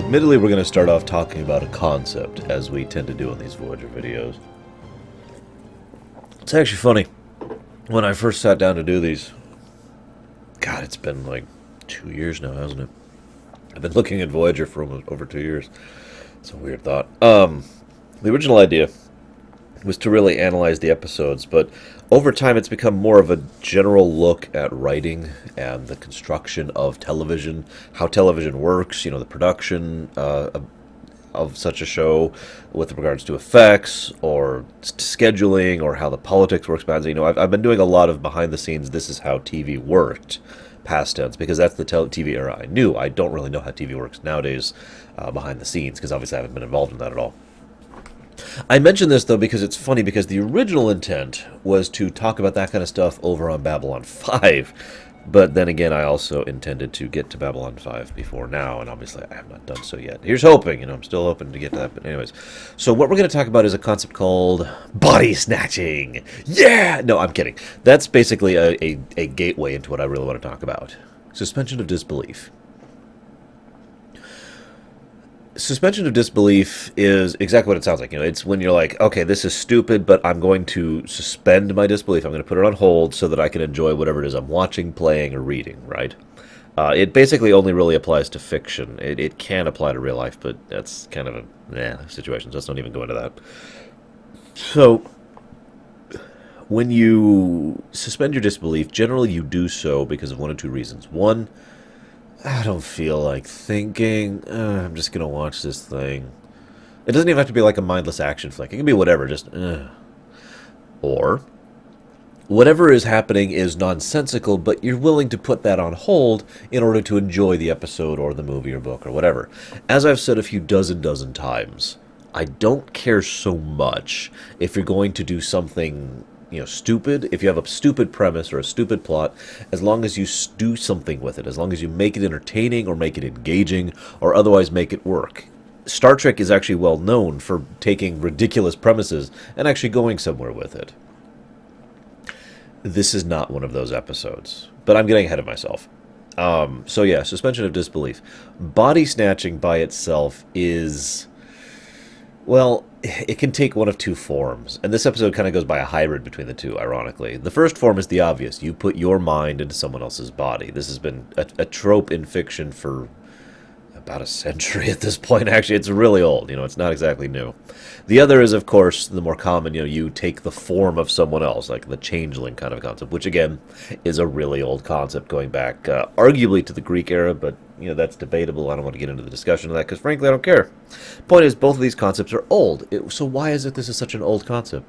Admittedly, we're going to start off talking about a concept, as we tend to do in these Voyager videos. It's actually funny. When I first sat down to do these, God, it's been like 2 years now, hasn't it? I've been looking at Voyager for almost over 2 years. It's a weird thought. The original idea was to really analyze the episodes, but over time it's become more of a general look at writing and the construction of television, how television works, the production of such a show with regards to effects or scheduling or how the politics works behind it. I've been doing a lot of behind the scenes, this is how TV worked, past tense, because that's the TV era I knew. I don't really know how TV works nowadays behind the scenes, because obviously I haven't been involved in that at all. I mention this, though, because it's funny, because the original intent was to talk about that kind of stuff over on Babylon 5. But then again, I also intended to get to Babylon 5 before now, and obviously I have not done so yet. Here's hoping, I'm still hoping to get to that. But anyways, so what we're going to talk about is a concept called body snatching. Yeah! No, I'm kidding. That's basically a gateway into what I really want to talk about. Suspension of disbelief. Suspension of disbelief is exactly what it sounds like. It's when you're like, okay, this is stupid, but I'm going to suspend my disbelief. I'm going to put it on hold so that I can enjoy whatever it is I'm watching, playing, or reading, right? It basically only really applies to fiction. It can apply to real life, but that's kind of a situation, so let's not even go into that. So, when you suspend your disbelief, generally you do so because of one of two reasons. One, I don't feel like thinking. I'm just going to watch this thing. It doesn't even have to be like a mindless action flick. It can be whatever, just. Or, whatever is happening is nonsensical, but you're willing to put that on hold in order to enjoy the episode or the movie or book or whatever. As I've said a few dozen times, I don't care so much if you're going to do something stupid, if you have a stupid premise or a stupid plot, as long as you do something with it, as long as you make it entertaining or make it engaging or otherwise make it work. Star Trek is actually well known for taking ridiculous premises and actually going somewhere with it. This is not one of those episodes, but I'm getting ahead of myself. So yeah, suspension of disbelief. Body snatching by itself is, well, it can take one of two forms, and this episode kind of goes by a hybrid between the two, ironically. The first form is the obvious. You put your mind into someone else's body. This has been a trope in fiction for about a century at this point, actually. It's really old, it's not exactly new. The other is, of course, the more common, you take the form of someone else, like the changeling kind of concept, which, again, is a really old concept going back, arguably to the Greek era, but that's debatable. I don't want to get into the discussion of that because, frankly, I don't care. Point is, both of these concepts are old. So why is it this is such an old concept?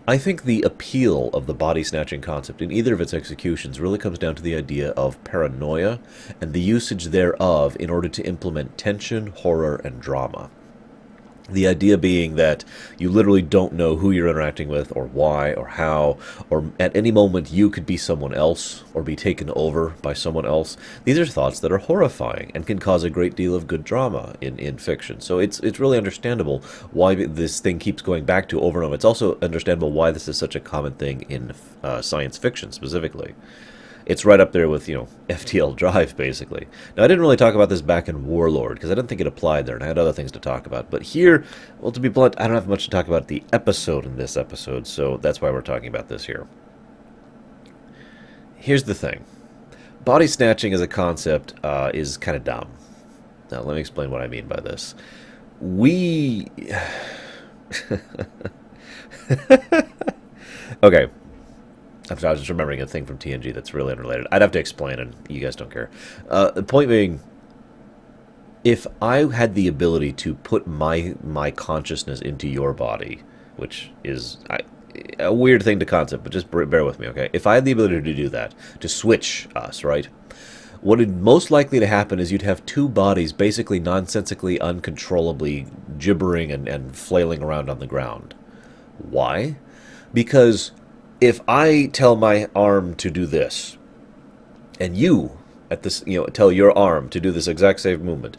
I think the appeal of the body-snatching concept in either of its executions really comes down to the idea of paranoia and the usage thereof in order to implement tension, horror, and drama. The idea being that you literally don't know who you're interacting with or why or how, or at any moment you could be someone else or be taken over by someone else. These are thoughts that are horrifying and can cause a great deal of good drama in fiction. So it's really understandable why this thing keeps going back to over and over. It's also understandable why this is such a common thing in science fiction specifically. It's right up there with, FTL Drive, basically. Now, I didn't really talk about this back in Warlord, because I didn't think it applied there, and I had other things to talk about. But here, well, to be blunt, I don't have much to talk about the episode in this episode, so that's why we're talking about this here. Here's the thing. Body snatching as a concept is kind of dumb. Now, let me explain what I mean by this. Okay. I was just remembering a thing from TNG that's really unrelated. I'd have to explain, and you guys don't care. The point being, if I had the ability to put my consciousness into your body, which is a weird thing to concept, but just bear with me, okay? If I had the ability to do that, to switch us, right? What would most likely to happen is you'd have two bodies basically nonsensically, uncontrollably gibbering and flailing around on the ground. Why? Because if I tell my arm to do this, and you, at this, tell your arm to do this exact same movement,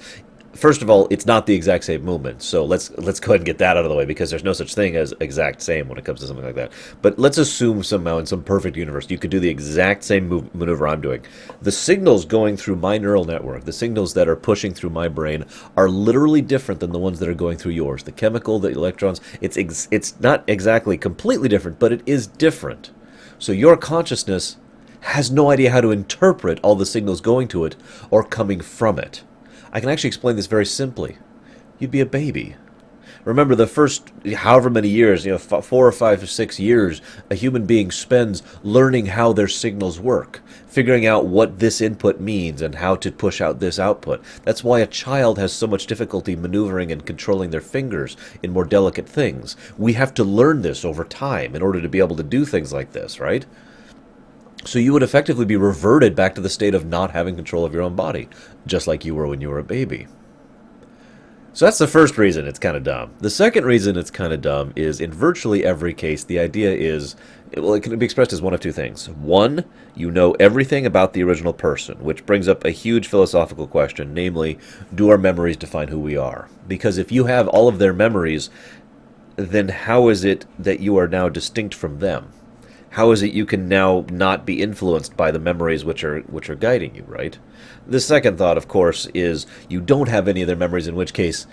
First of all, it's not the exact same movement, so let's go ahead and get that out of the way, because there's no such thing as exact same when it comes to something like that. But let's assume somehow in some perfect universe you could do the exact same maneuver I'm doing. The signals going through my neural network, the signals that are pushing through my brain, are literally different than the ones that are going through yours. The chemical, the electrons, it's not exactly completely different, but it is different. So your consciousness has no idea how to interpret all the signals going to it or coming from it. I can actually explain this very simply. You'd be a baby. Remember, the first however many years, 4 or 5 or 6 years, a human being spends learning how their signals work, figuring out what this input means and how to push out this output. That's why a child has so much difficulty maneuvering and controlling their fingers in more delicate things. We have to learn this over time in order to be able to do things like this, right? So you would effectively be reverted back to the state of not having control of your own body, just like you were when you were a baby. So that's the first reason it's kind of dumb. The second reason it's kind of dumb is in virtually every case, the idea is, well, it can be expressed as one of two things. One, you know everything about the original person, which brings up a huge philosophical question, namely, do our memories define who we are? Because if you have all of their memories, then how is it that you are now distinct from them? How is it you can now not be influenced by the memories which are guiding you, right? The second thought, of course, is you don't have any of their memories, in which case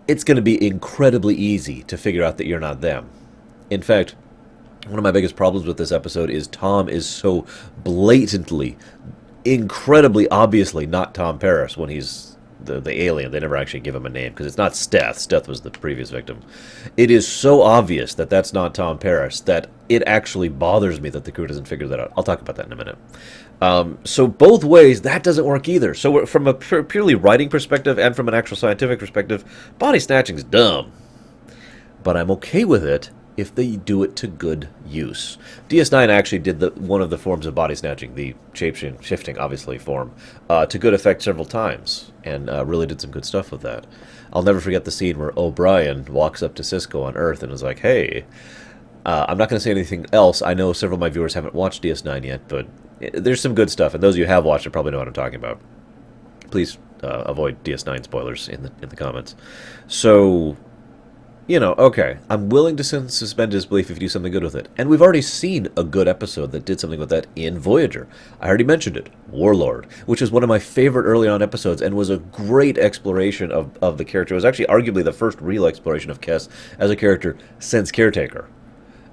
it's going to be incredibly easy to figure out that you're not them. In fact, one of my biggest problems with this episode is Tom is so blatantly, incredibly obviously not Tom Paris when he's the alien. They never actually give him a name because it's not Steth. Steth was the previous victim. It is so obvious that that's not Tom Paris that it actually bothers me that the crew doesn't figure that out. I'll talk about that in a minute. So both ways, that doesn't work either. So from a purely writing perspective and from an actual scientific perspective, body snatching's dumb. But I'm okay with it if they do it to good use. DS9 actually did one of the forms of body snatching, the shape-shifting, obviously, form, to good effect several times, and really did some good stuff with that. I'll never forget the scene where O'Brien walks up to Cisco on Earth and is like, hey, I'm not going to say anything else. I know several of my viewers haven't watched DS9 yet, but there's some good stuff, and those of you who have watched it probably know what I'm talking about. Please avoid DS9 spoilers in the comments. So, okay, I'm willing to suspend disbelief if you do something good with it. And we've already seen a good episode that did something with that in Voyager. I already mentioned it, Warlord, which is one of my favorite early on episodes and was a great exploration of the character. It was actually arguably the first real exploration of Kes as a character since Caretaker.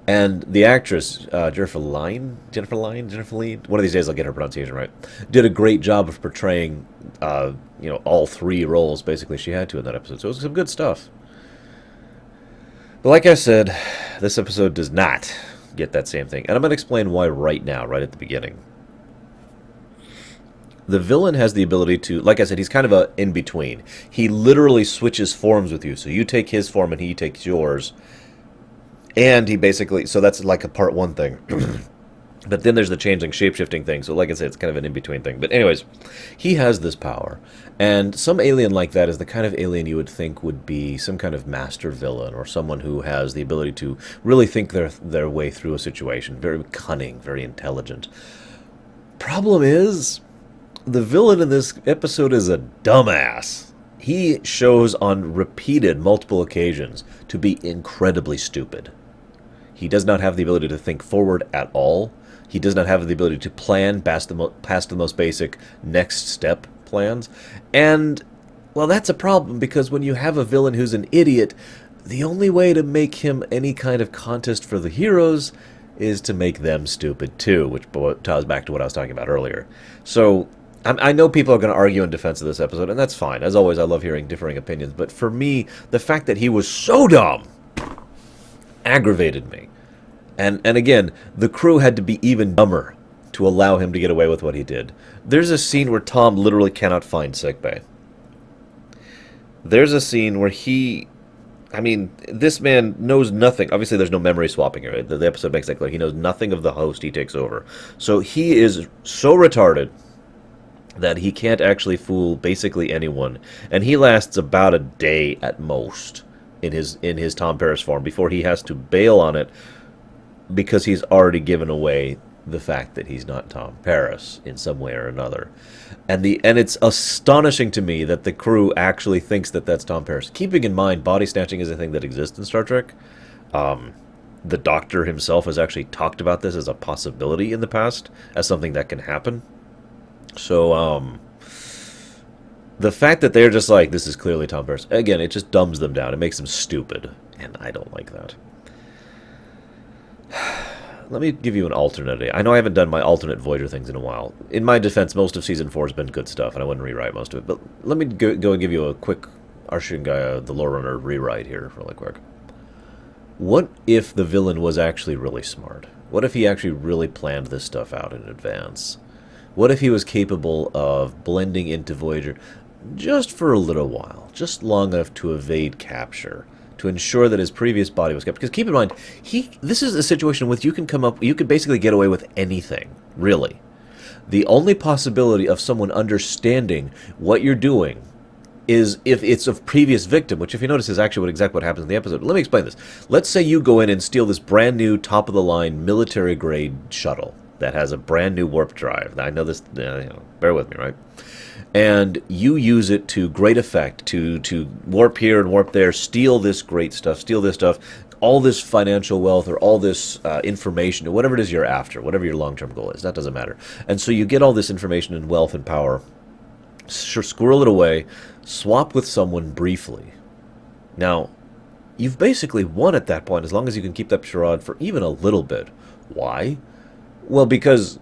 And the actress, Jennifer Line, one of these days I'll get her pronunciation right, did a great job of portraying, all three roles basically she had to in that episode. So it was some good stuff. But like I said, this episode does not get that same thing. And I'm going to explain why right now, right at the beginning. The villain has the ability to, like I said, he's kind of a in-between. He literally switches forms with you. So you take his form and he takes yours. And he basically, so that's like a part one thing. But then there's the changeling, shape-shifting thing. So like I said, it's kind of an in-between thing. But anyways, he has this power. And some alien like that is the kind of alien you would think would be some kind of master villain or someone who has the ability to really think their way through a situation. Very cunning, very intelligent. Problem is, the villain in this episode is a dumbass. He shows on repeated, multiple occasions to be incredibly stupid. He does not have the ability to think forward at all. He does not have the ability to plan past the most basic next step plans. And, well, that's a problem because when you have a villain who's an idiot, the only way to make him any kind of contest for the heroes is to make them stupid too, which ties back to what I was talking about earlier. So, I know people are going to argue in defense of this episode, and that's fine. As always, I love hearing differing opinions. But for me, the fact that he was so dumb aggravated me. And again, the crew had to be even dumber to allow him to get away with what he did. There's a scene where Tom literally cannot find sickbay. There's a scene where this man knows nothing. Obviously, there's no memory swapping here. Right? The episode makes that clear. He knows nothing of the host he takes over. So he is so retarded that he can't actually fool basically anyone. And he lasts about a day at most in his Tom Paris form before he has to bail on it because he's already given away the fact that he's not Tom Paris in some way or another. And it's astonishing to me that the crew actually thinks that that's Tom Paris. Keeping in mind, body snatching is a thing that exists in Star Trek. The Doctor himself has actually talked about this as a possibility in the past, as something that can happen. So, the fact that they're just like, this is clearly Tom Paris, again, it just dumbs them down. It makes them stupid, and I don't like that. Let me give you an alternate. I know I haven't done my alternate Voyager things in a while. In my defense, most of Season 4 has been good stuff, and I wouldn't rewrite most of it. But let me go and give you a quick Arshingaya, the Lorerunner rewrite here, really quick. What if the villain was actually really smart? What if he actually really planned this stuff out in advance? What if he was capable of blending into Voyager just for a little while, just long enough to evade capture, to ensure that his previous body was kept? Because keep in mind, this is a situation with you can basically get away with anything, really. The only possibility of someone understanding what you're doing is if it's a previous victim, which if you notice is actually exactly what happens in the episode. Let me explain this. Let's say you go in and steal this brand new top-of-the-line military-grade shuttle that has a brand new warp drive. I know this, bear with me, right? And you use it to great effect to warp here and warp there, steal this great stuff, steal this stuff, all this financial wealth or all this information, or whatever it is you're after, whatever your long-term goal is, that doesn't matter. And so you get all this information and wealth and power, squirrel it away, swap with someone briefly. Now, you've basically won at that point as long as you can keep that charade for even a little bit. Why? Well, because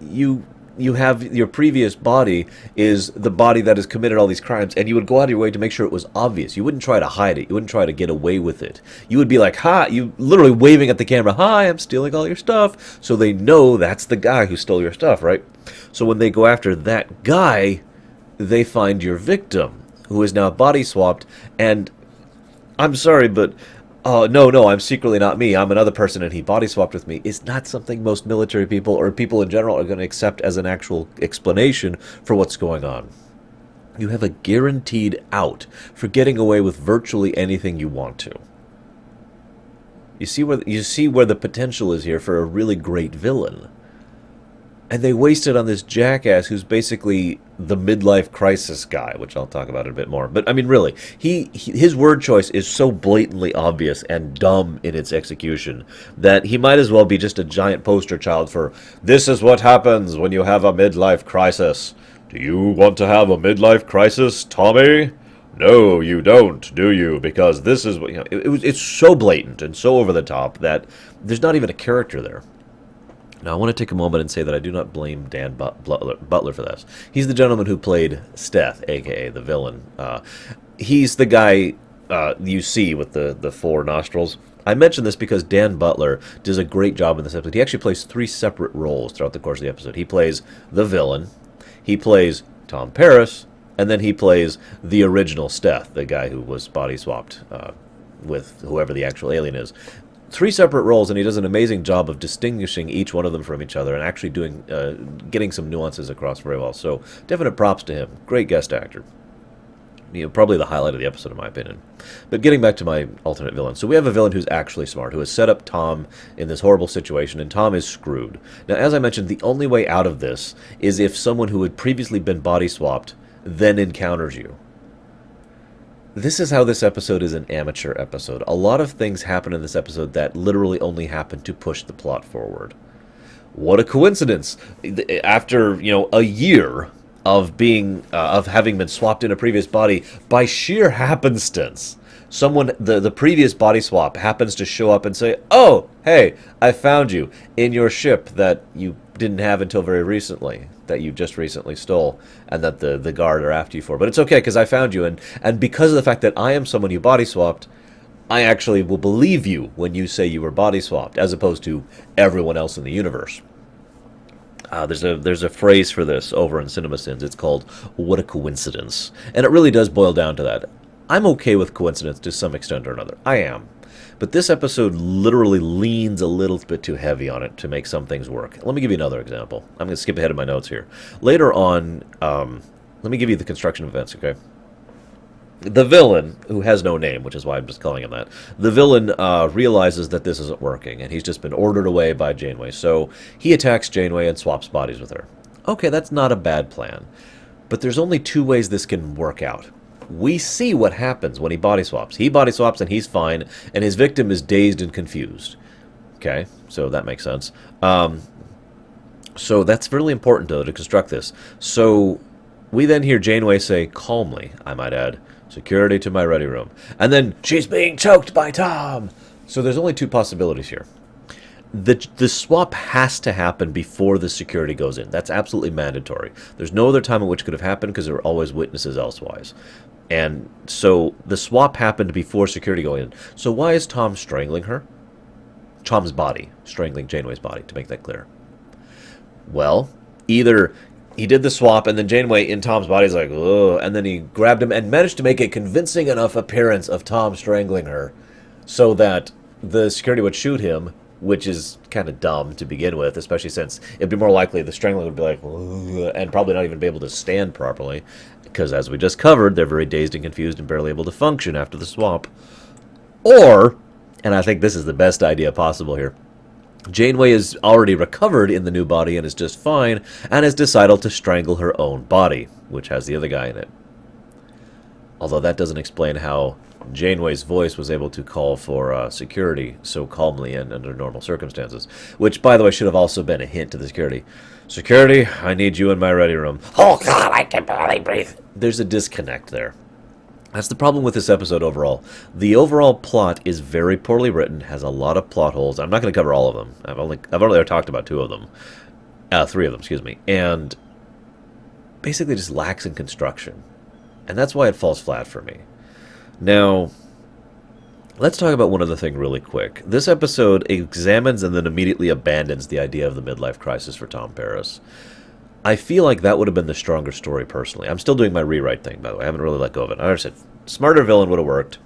you have your previous body is the body that has committed all these crimes, and you would go out of your way to make sure it was obvious. You wouldn't try to hide it. You wouldn't try to get away with it. You would be like, "Ha!" You literally waving at the camera, "Hi, I'm stealing all your stuff," so they know that's the guy who stole your stuff, right? So when they go after that guy, they find your victim, who is now body swapped, and I'm sorry, but no, I'm secretly not me. I'm another person, and he body swapped with me. Is not something most military people or people in general are going to accept as an actual explanation for what's going on. You have a guaranteed out for getting away with virtually anything you want to. You see where the potential is here for a really great villain. And they waste it on this jackass who's basically the midlife crisis guy, which I'll talk about a bit more. But, I mean, really, his word choice is so blatantly obvious and dumb in its execution that he might as well be just a giant poster child for, this is what happens when you have a midlife crisis. Do you want to have a midlife crisis, Tommy? No, you don't, do you? Because this is what, it's so blatant and so over the top that there's not even a character there. Now, I want to take a moment and say that I do not blame Dan Butler for this. He's the gentleman who played Steth, a.k.a. the villain. He's the guy you see with the four nostrils. I mention this because Dan Butler does a great job in this episode. He actually plays 3 separate roles throughout the course of the episode. He plays the villain, he plays Tom Paris, and then he plays the original Steth, the guy who was body swapped with whoever the actual alien is. 3 separate roles, and he does an amazing job of distinguishing each one of them from each other and actually getting some nuances across very well. So definite props to him. Great guest actor. Probably the highlight of the episode, in my opinion. But getting back to my alternate villain. So we have a villain who's actually smart, who has set up Tom in this horrible situation, and Tom is screwed. Now, as I mentioned, the only way out of this is if someone who had previously been body swapped then encounters you. This is how this episode is an amateur episode. A lot of things happen in this episode that literally only happen to push the plot forward. What a coincidence! After, a year of having been swapped in a previous body, by sheer happenstance, someone, the previous body swap happens to show up and say, "Oh, hey, I found you in your ship that you didn't have until very recently, that you just recently stole, and that the guard are after you for. But it's okay, because I found you, and because of the fact that I am someone you body swapped, I actually will believe you when you say you were body swapped, as opposed to everyone else in the universe." There's a phrase for this over in CinemaSins. It's called "what a coincidence," and it really does boil down to that. I'm okay with coincidence to some extent or another. I am. But this episode literally leans a little bit too heavy on it to make some things work. Let me give you another example. I'm going to skip ahead of my notes here. Later on, let me give you the construction events, okay? The villain, who has no name, which is why I'm just calling him that, the villain realizes that this isn't working, and he's just been ordered away by Janeway. So he attacks Janeway and swaps bodies with her. Okay, that's not a bad plan. But there's only two ways this can work out. We see what happens when he body swaps. He body swaps and he's fine, and his victim is dazed and confused. Okay, so that makes sense. So that's really important, though, to construct this. So we then hear Janeway say, calmly, I might add, security to my ready room. And then, she's being choked by Tom! So there's only two possibilities here. The swap has to happen before the security goes in. That's absolutely mandatory. There's no other time in which it could have happened because there are always witnesses elsewise. And so the swap happened before security going in. So why is Tom strangling her? Tom's body, strangling Janeway's body, to make that clear. Well, either he did the swap and then Janeway in Tom's body is like, ugh, and then he grabbed him and managed to make a convincing enough appearance of Tom strangling her so that the security would shoot him, which is kind of dumb to begin with, especially since it'd be more likely the strangler would be like, ugh, and probably not even be able to stand properly, because as we just covered, they're very dazed and confused and barely able to function after the swap. Or, and I think this is the best idea possible here, Janeway is already recovered in the new body and is just fine, and has decided to strangle her own body, which has the other guy in it. Although that doesn't explain how Janeway's voice was able to call for security so calmly and under normal circumstances. Which, by the way, should have also been a hint to the security. Security, I need you in my ready room. Oh, God, I can barely breathe. There's a disconnect there. That's the problem with this episode overall. The overall plot is very poorly written, has a lot of plot holes. I'm not going to cover all of them. I've only talked about three of them, excuse me, and basically just lacks in construction. And that's why it falls flat for me. Now, let's talk about one other thing really quick. This episode examines and then immediately abandons the idea of the midlife crisis for Tom Paris. I feel like that would have been the stronger story, personally. I'm still doing my rewrite thing, by the way. I haven't really let go of it. I understand. Smarter villain would have worked.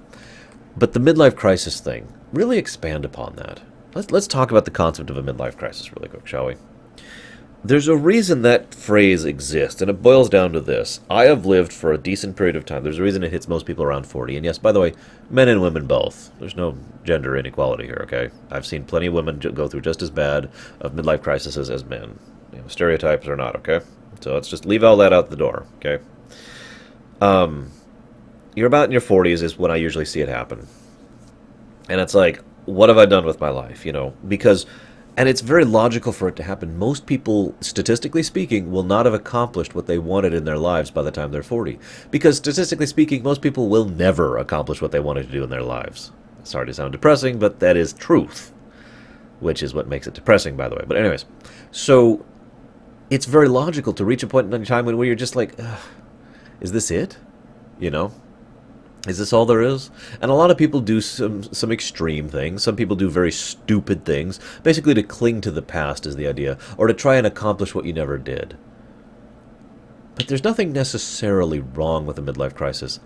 But the midlife crisis thing, really expand upon that. Let's talk about the concept of a midlife crisis really quick, shall we? There's a reason that phrase exists, and it boils down to this. I have lived for a decent period of time. There's a reason it hits most people around 40. And yes, by the way, men and women both. There's no gender inequality here, okay? I've seen plenty of women go through just as bad of midlife crises as men. You know, stereotypes or not, okay? So let's just leave all that out the door, okay? You're about in your 40s is when I usually see it happen. And it's like, what have I done with my life, you know? Because, and it's very logical for it to happen. Most people, statistically speaking, will not have accomplished what they wanted in their lives by the time they're 40. Because, statistically speaking, most people will never accomplish what they wanted to do in their lives. Sorry to sound depressing, but that is truth. Which is what makes it depressing, by the way. But anyways, so it's very logical to reach a point in time where you're just like, is this it? You know? Is this all there is? And a lot of people do some extreme things. Some people do very stupid things. Basically to cling to the past is the idea. Or to try and accomplish what you never did. But there's nothing necessarily wrong with a midlife crisis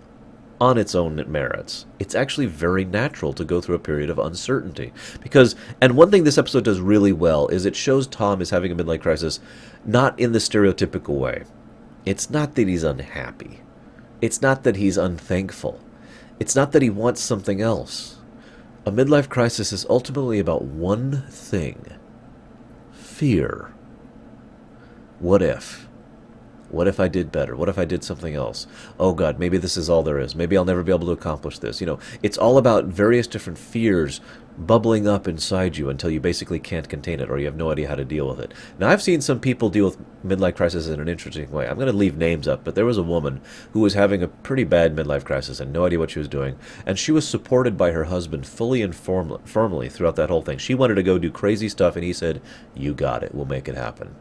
on its own merits. It's actually very natural to go through a period of uncertainty. Because, and one thing this episode does really well is it shows Tom is having a midlife crisis not in the stereotypical way. It's not that he's unhappy. It's not that he's unthankful. It's not that he wants something else. A midlife crisis is ultimately about one thing. Fear. What if? What if I did better? What if I did something else? Oh God, maybe this is all there is. Maybe I'll never be able to accomplish this. You know, it's all about various different fears bubbling up inside you until you basically can't contain it or you have no idea how to deal with it. Now, I've seen some people deal with midlife crisis in an interesting way. I'm going to leave names up, but there was a woman who was having a pretty bad midlife crisis and no idea what she was doing, and she was supported by her husband fully and firmly throughout that whole thing. She wanted to go do crazy stuff, and he said, "You got it. We'll make it happen."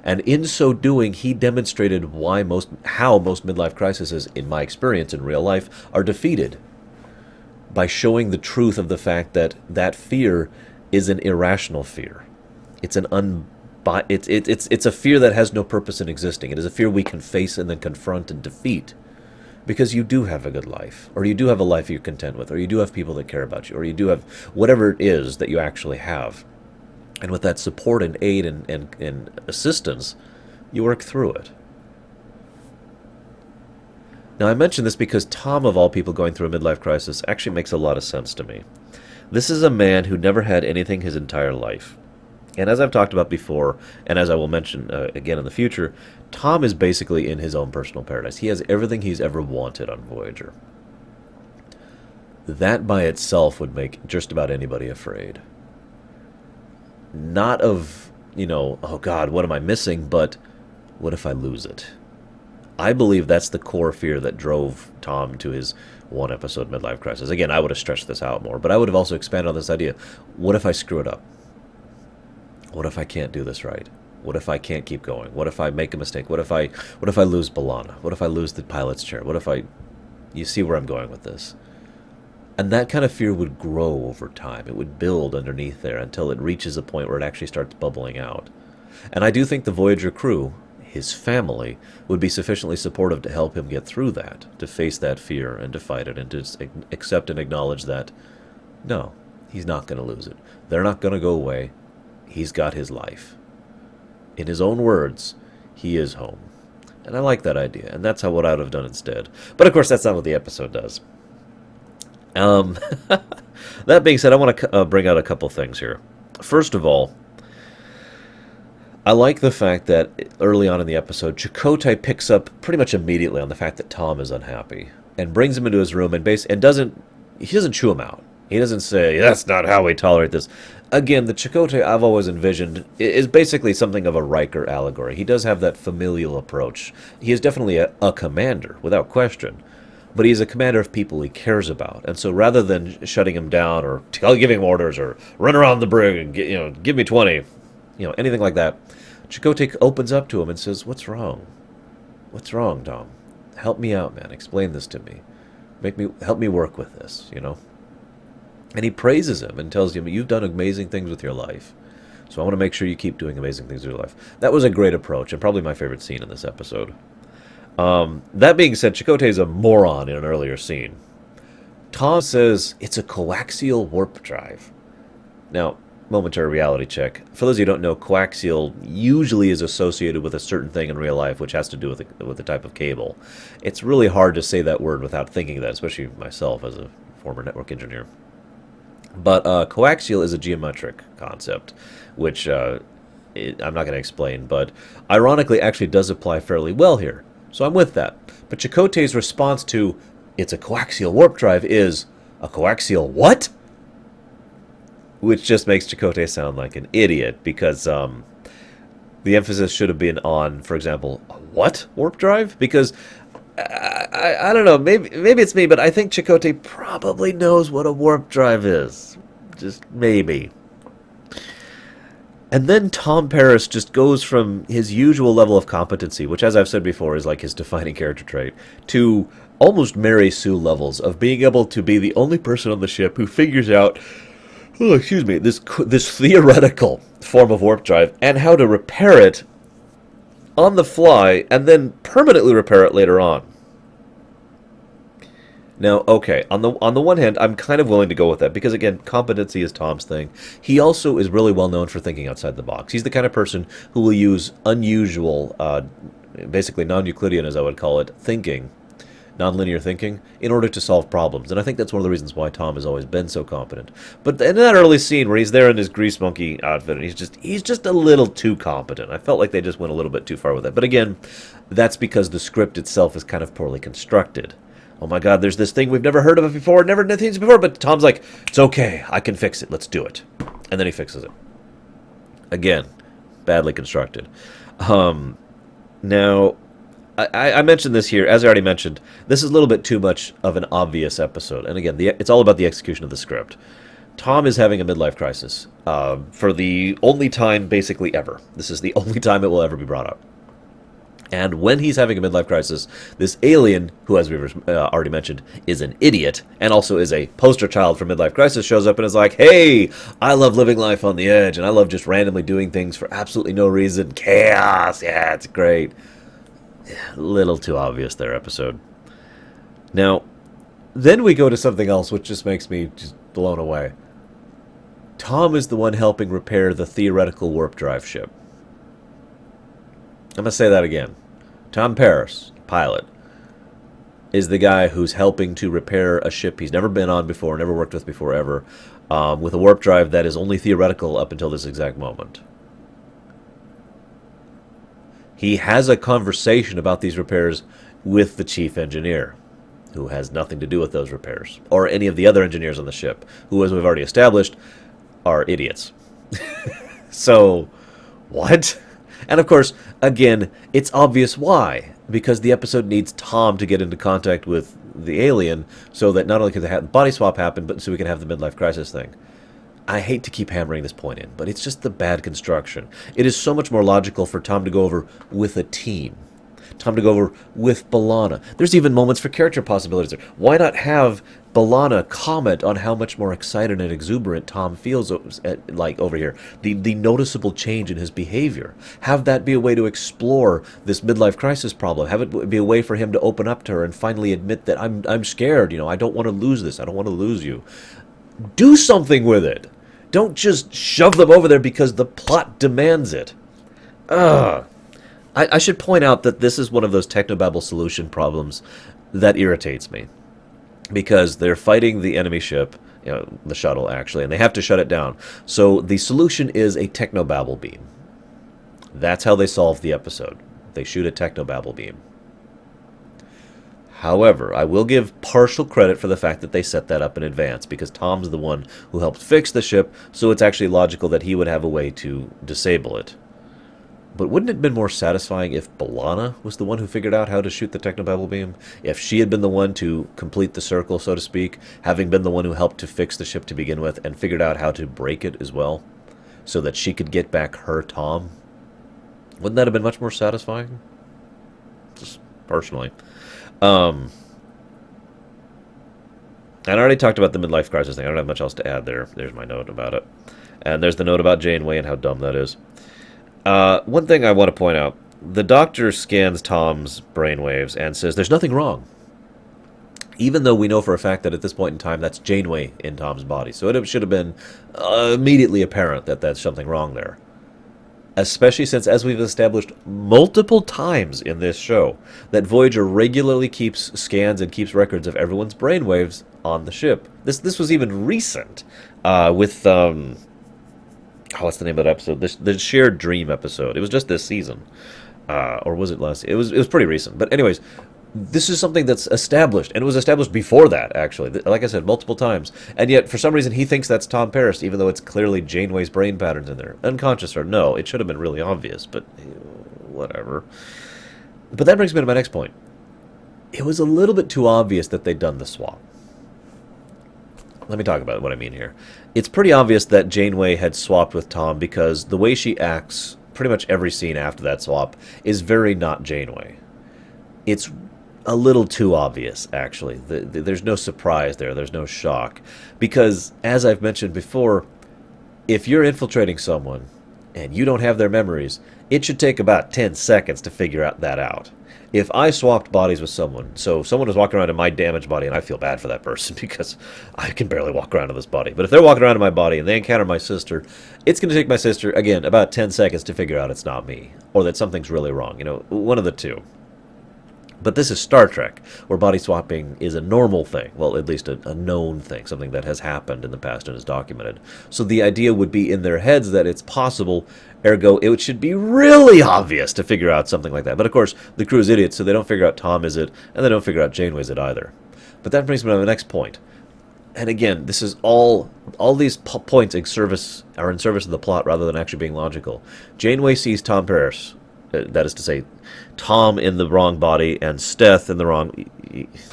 And in so doing, he demonstrated how most midlife crises, in my experience in real life, are defeated. By showing the truth of the fact that that fear is an irrational fear. It's it's a fear that has no purpose in existing. It is a fear we can face and then confront and defeat. Because you do have a good life, or you do have a life you're content with, or you do have people that care about you, or you do have whatever it is that you actually have. And with that support and aid and assistance, you work through it. Now, I mention this because Tom, of all people going through a midlife crisis, actually makes a lot of sense to me. This is a man who never had anything his entire life. And as I've talked about before, and as I will mention again in the future, Tom is basically in his own personal paradise. He has everything he's ever wanted on Voyager. That by itself would make just about anybody afraid. Not of, oh God, what am I missing, but what if I lose it? I believe that's the core fear that drove Tom to his one-episode midlife crisis. Again, I would have stretched this out more, but I would have also expanded on this idea. What if I screw it up? What if I can't do this right? What if I can't keep going? What if I make a mistake? What if I lose B'Elanna? What if I lose the pilot's chair? You see where I'm going with this? And that kind of fear would grow over time. It would build underneath there until it reaches a point where it actually starts bubbling out. And I do think the Voyager crew, his family, would be sufficiently supportive to help him get through that, to face that fear and to fight it and to accept and acknowledge that, no, he's not going to lose it. They're not going to go away. He's got his life. In his own words, he is home. And I like that idea, and that's what I would have done instead. But of course, that's not what the episode does. That being said, I want to bring out a couple things here. First of all, I like the fact that early on in the episode, Chakotay picks up pretty much immediately on the fact that Tom is unhappy and brings him into his room and doesn't chew him out. He doesn't say, that's not how we tolerate this. Again, the Chakotay I've always envisioned is basically something of a Riker allegory. He does have that familial approach. He is definitely a commander, without question. But he's a commander of people he cares about. And so rather than shutting him down or giving him orders or run around the brig and give me 20, anything like that, Chakotay opens up to him and says, what's wrong? What's wrong, Tom? Help me out, man. Explain this to me. Help me work with this, And he praises him and tells him, you've done amazing things with your life. So I want to make sure you keep doing amazing things with your life. That was a great approach and probably my favorite scene in this episode. That being said, Chakotay is a moron in an earlier scene. Tom says it's a coaxial warp drive. Now, momentary reality check. For those of you who don't know, coaxial usually is associated with a certain thing in real life, which has to do with the type of cable. It's really hard to say that word without thinking that, especially myself as a former network engineer. But coaxial is a geometric concept, which I'm not going to explain, but ironically actually does apply fairly well here. So I'm with that. But Chakotay's response to, it's a coaxial warp drive is, a coaxial what? Which just makes Chakotay sound like an idiot, because the emphasis should have been on, for example, a what warp drive? Because I don't know, maybe it's me, but I think Chakotay probably knows what a warp drive is. Just maybe. And then Tom Paris just goes from his usual level of competency, which, as I've said before, is like his defining character trait, to almost Mary Sue levels of being able to be the only person on the ship who figures out, this theoretical form of warp drive and how to repair it on the fly and then permanently repair it later on. Now, okay, on the one hand, I'm kind of willing to go with that because, again, competency is Tom's thing. He also is really well known for thinking outside the box. He's the kind of person who will use unusual, basically non-Euclidean, as I would call it, thinking, non-linear thinking, in order to solve problems. And I think that's one of the reasons why Tom has always been so competent. But in that early scene where he's there in his grease monkey outfit, and he's just a little too competent. I felt like they just went a little bit too far with it. But again, that's because the script itself is kind of poorly constructed. Oh my God, there's this thing we've never heard of before, never done things before, but Tom's like, it's okay, I can fix it, let's do it. And then he fixes it. Again, badly constructed. Now, I mentioned this here, as I already mentioned, this is a little bit too much of an obvious episode. And again, it's all about the execution of the script. Tom is having a midlife crisis for the only time, basically, ever. This is the only time it will ever be brought up. And when he's having a midlife crisis, this alien, who, as we've already mentioned, is an idiot, and also is a poster child for midlife crisis, shows up and is like, hey, I love living life on the edge, and I love just randomly doing things for absolutely no reason. Chaos, yeah, it's great. A little too obvious there, episode. Now, then we go to something else, which just makes me just blown away. Tom is the one helping repair the theoretical warp drive ship. I'm going to say that again. Tom Paris, pilot, is the guy who's helping to repair a ship he's never been on before, never worked with before ever, with a warp drive that is only theoretical up until this exact moment. He has a conversation about these repairs with the chief engineer, who has nothing to do with those repairs, or any of the other engineers on the ship, who, as we've already established, are idiots. So, what? And of course, again, it's obvious why. Because the episode needs Tom to get into contact with the alien, so that not only can the body swap happen, but so we can have the midlife crisis thing. I hate to keep hammering this point in, but it's just the bad construction. It is so much more logical for Tom to go over with a team. Tom to go over with B'Elanna. There's even moments for character possibilities there. Why not have B'Elanna comment on how much more excited and exuberant Tom feels like over here? The noticeable change in his behavior. Have that be a way to explore this midlife crisis problem. Have it be a way for him to open up to her and finally admit that I'm scared. I don't want to lose this. I don't want to lose you. Do something with it. Don't just shove them over there because the plot demands it. Ugh. I should point out that this is one of those technobabble solution problems that irritates me. Because they're fighting the enemy ship, the shuttle actually, and they have to shut it down. So the solution is a technobabble beam. That's how they solve the episode. They shoot a technobabble beam. However, I will give partial credit for the fact that they set that up in advance, because Tom's the one who helped fix the ship, so it's actually logical that he would have a way to disable it. But wouldn't it have been more satisfying if B'Elanna was the one who figured out how to shoot the technobabble beam? If she had been the one to complete the circle, so to speak, having been the one who helped to fix the ship to begin with, and figured out how to break it as well, so that she could get back her Tom? Wouldn't that have been much more satisfying? Just personally. And I already talked about the midlife crisis thing. I don't have much else to add there. There's my note about it. And there's the note about Janeway and how dumb that is. One thing I want to point out. The doctor scans Tom's brainwaves and says there's nothing wrong. Even though we know for a fact that at this point in time that's Janeway in Tom's body. So it should have been immediately apparent that that's something wrong there. Especially since, as we've established multiple times in this show, that Voyager regularly keeps scans and keeps records of everyone's brainwaves on the ship. This was even recent with what's the name of that episode? The Shared Dream episode. It was just this season, or was it last? It was pretty recent. But anyways, this is something that's established, and it was established before that, actually. Like I said, multiple times. And yet, for some reason, he thinks that's Tom Paris, even though it's clearly Janeway's brain patterns in there. Unconscious or no, it should have been really obvious, but whatever. But that brings me to my next point. It was a little bit too obvious that they'd done the swap. Let me talk about what I mean here. It's pretty obvious that Janeway had swapped with Tom because the way she acts, pretty much every scene after that swap, is very not Janeway. It's a little too obvious, actually. There's no surprise there. There's no shock. Because, as I've mentioned before, if you're infiltrating someone and you don't have their memories, it should take about 10 seconds to figure that out. If I swapped bodies with someone, so someone was walking around in my damaged body, and I feel bad for that person because I can barely walk around in this body. But if they're walking around in my body and they encounter my sister, it's going to take my sister, again, about 10 seconds to figure out it's not me. Or that something's really wrong. One of the two. But this is Star Trek, where body swapping is a normal thing. Well, at least a known thing, something that has happened in the past and is documented. So the idea would be in their heads that it's possible, ergo it should be really obvious to figure out something like that. But of course, the crew is idiots, so they don't figure out Tom is it, and they don't figure out Janeway's it either. But that brings me to the next point. And again, this is all these points in service of the plot rather than actually being logical. Janeway sees Tom Paris. That is to say, Tom in the wrong body and Steth in the wrong...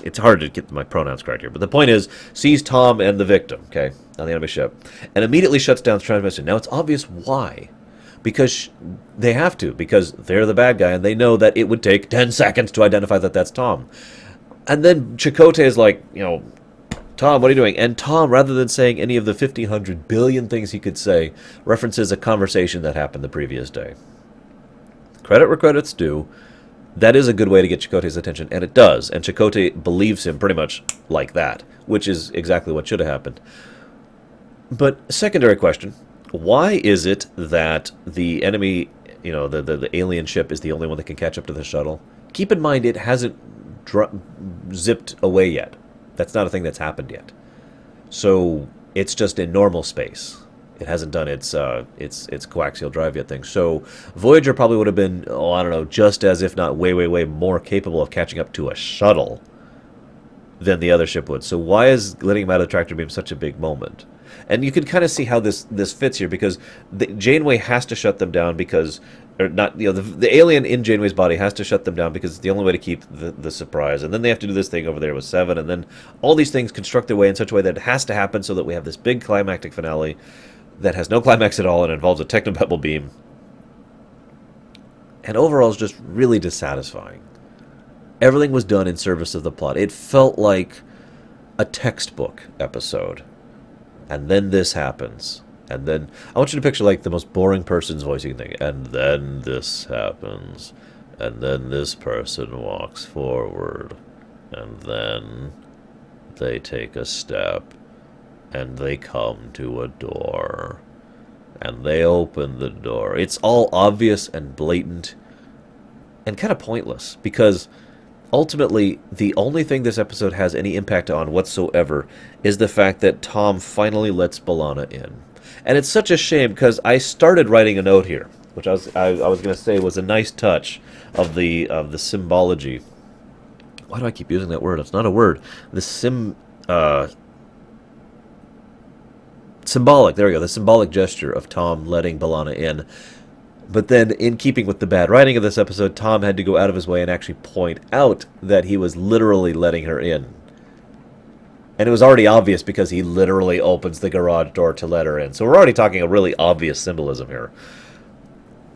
It's hard to get my pronouns correct here, but the point is, sees Tom and the victim, okay, on the enemy ship, and immediately shuts down the transmission. Now, it's obvious why. Because they have to, because they're the bad guy, and they know that it would take 10 seconds to identify that that's Tom. And then Chakotay is like, Tom, what are you doing? And Tom, rather than saying any of the 1,500 billion things he could say, references a conversation that happened the previous day. Credit where credit's due. That is a good way to get Chakotay's attention, and it does. And Chakotay believes him pretty much like that, which is exactly what should have happened. But secondary question, why is it that the enemy, the alien ship is the only one that can catch up to the shuttle? Keep in mind it hasn't zipped away yet. That's not a thing that's happened yet. So it's just in normal space. It hasn't done its coaxial drive yet thing. So Voyager probably would have been, oh, I don't know, just as if not way, way, way more capable of catching up to a shuttle than the other ship would. So why is letting him out of the tractor beam such a big moment? And you can kind of see how this fits here, because Janeway has to shut them down because, or not, the alien in Janeway's body has to shut them down because it's the only way to keep the surprise. And then they have to do this thing over there with Seven, and then all these things construct their way in such a way that it has to happen so that we have this big climactic finale that has no climax at all and involves a technobabble beam. And overall is just really dissatisfying. Everything was done in service of the plot. It felt like a textbook episode. And then this happens. And then, I want you to picture like the most boring person's voice you can think. And then this happens. And then this person walks forward. And then they take a step. And they come to a door. And they open the door. It's all obvious and blatant. And kind of pointless. Because ultimately, the only thing this episode has any impact on whatsoever is the fact that Tom finally lets B'Elanna in. And it's such a shame, because I started writing a note here, which I was going to say was a nice touch of the symbology. Why do I keep using that word? It's not a word. The symbolic, there we go, the symbolic gesture of Tom letting B'Elanna in. But then, in keeping with the bad writing of this episode, Tom had to go out of his way and actually point out that he was literally letting her in. And it was already obvious because he literally opens the garage door to let her in. So we're already talking a really obvious symbolism here.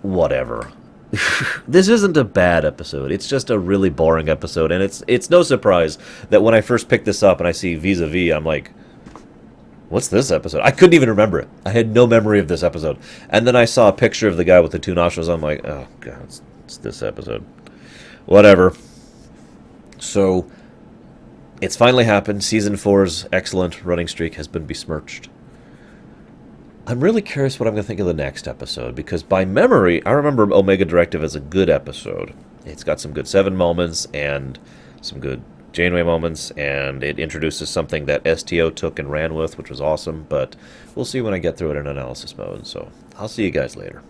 Whatever. This isn't a bad episode. It's just a really boring episode. And it's no surprise that when I first picked this up and I see Vis-a-Vis, I'm like, what's this episode? I couldn't even remember it. I had no memory of this episode. And then I saw a picture of the guy with the two nostrils. I'm like, oh, God, it's this episode. Whatever. So, it's finally happened. Season 4's excellent running streak has been besmirched. I'm really curious what I'm going to think of the next episode, because by memory, I remember Omega Directive as a good episode. It's got some good Seven moments and some good Janeway moments, and it introduces something that STO took and ran with, which was awesome, but we'll see when I get through it in analysis mode, so I'll see you guys later.